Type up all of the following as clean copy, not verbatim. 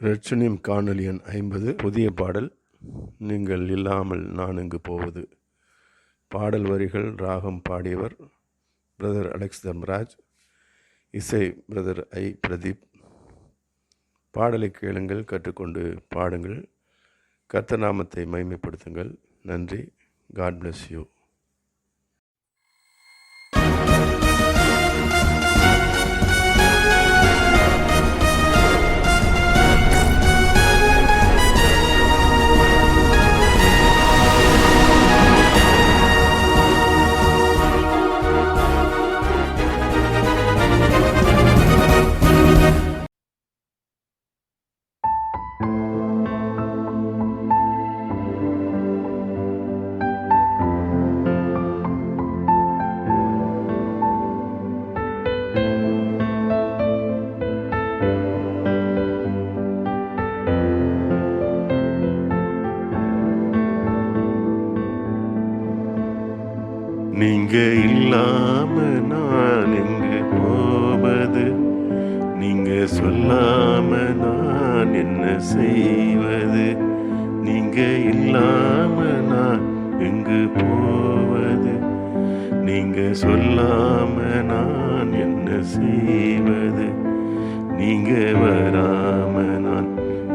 இரட்சணியம் காணொலி எண் 50. புதிய பாடல். நீங்கள் இல்லாமல் நான் இங்கு போவது. பாடல் வரிகள் ராகம் பாடியவர் பிரதர் அலெக்ஸ் தர்மராஜ். இசை பிரதர் ஐ பிரதீப். பாடலை கேளுங்கள், கற்றுக்கொண்டு பாடுங்கள். கர்த்தர் நாமத்தை மகிமைப்படுத்துங்கள். நன்றி. God bless you. நீங்க இல்லாம நான் எங்கு போவது, நீங்க சொல்லாம நான் என்ன செய்வது. நீங்க இல்லாம நான் எங்கு போவது, நீங்க சொல்லாம நான் என்ன செய்வது. நீங்க வராம நான்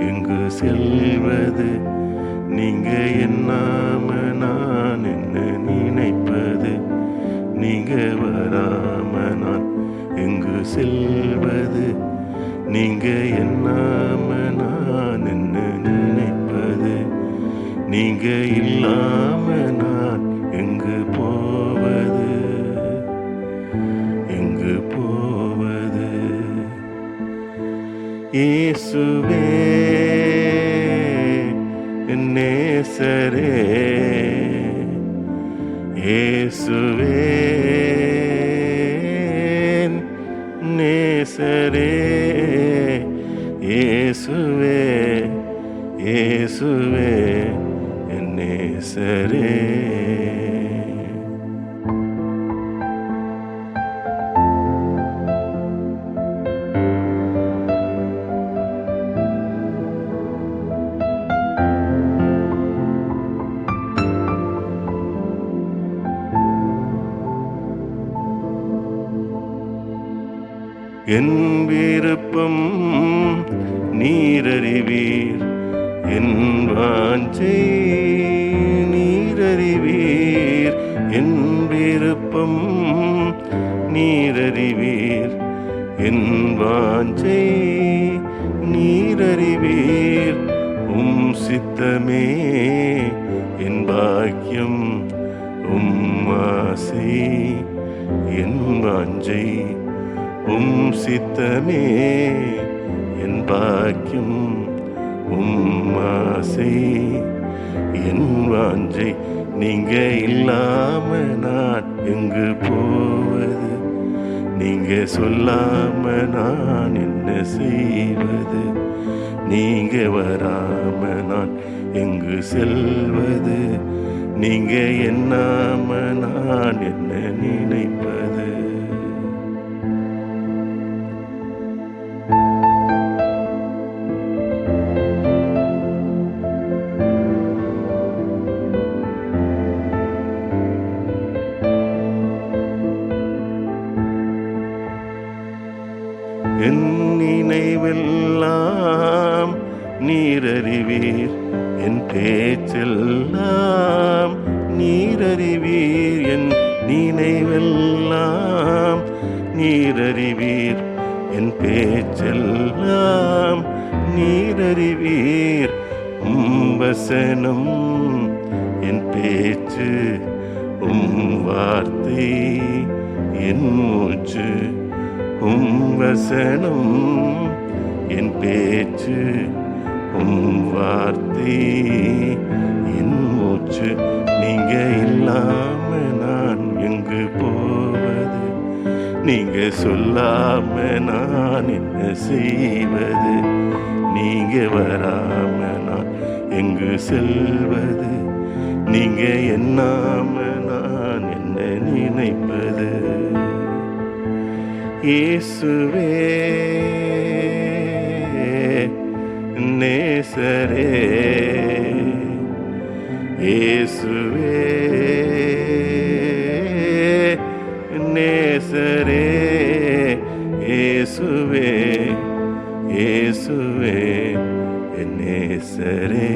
எங்கு செல்வது, நீங்க என்னாம நான் என்ன நினைப்பது. நீங்க வராம நான் எங்கு செல்வது, நீங்க என்னாம நான் என்ன நினைப்பது. நீங்க இல்லாம நான் எங்கு போவது, எங்கு போவது. இயேசுவே நேசரே, இயேசுவே நேசரே, இயேசுவே இயேசுவே நேசரே. என் விருப்பம் நீரறிவீர், என் வாஞ்சை நீரறிவீர். என் விருப்பம் நீரறிவீர், என் வாஞ்சை நீரறிவீர். சித்தமே என் பாக்கியம், ஆசை என் வாஞ்சை. சித்தமே என் பாக்கியம், ஆசை என் வாஞ்சை. நீங்க இல்லாம நான் எங்கு போவது, நீங்க சொல்லாம நான் என்ன செய்வது. நீங்க வராம நான் எங்கு செல்வது, நீங்க என்னாம நான் என்ன நினைப்பது. என் நினைவெல்லாம் நீரறிவீர், என் பேச்செல்லாம் நீரறிவீர். என் நினைவெல்லாம் நீரறிவீர், என் பேச்செல்லாம் நீரறிவீர். வசனம் என் பேச்சு, வார்த்தை என் மூச்சு. வசனம் என் பேச்சு, வார்த்தை என் மூச்சு. நீங்க இல்லாம நான் எங்கு போவது, நீங்க சொல்லாம நான் என்ன செய்வது. நீங்க வராம நான் எங்கு செல்வது, நீங்க என்னாம நான் என்ன நினைப்பது. இயேசுவே நேசரே இயேசுவே நேசரே இயேசுவே இயேசுவே நேசரே.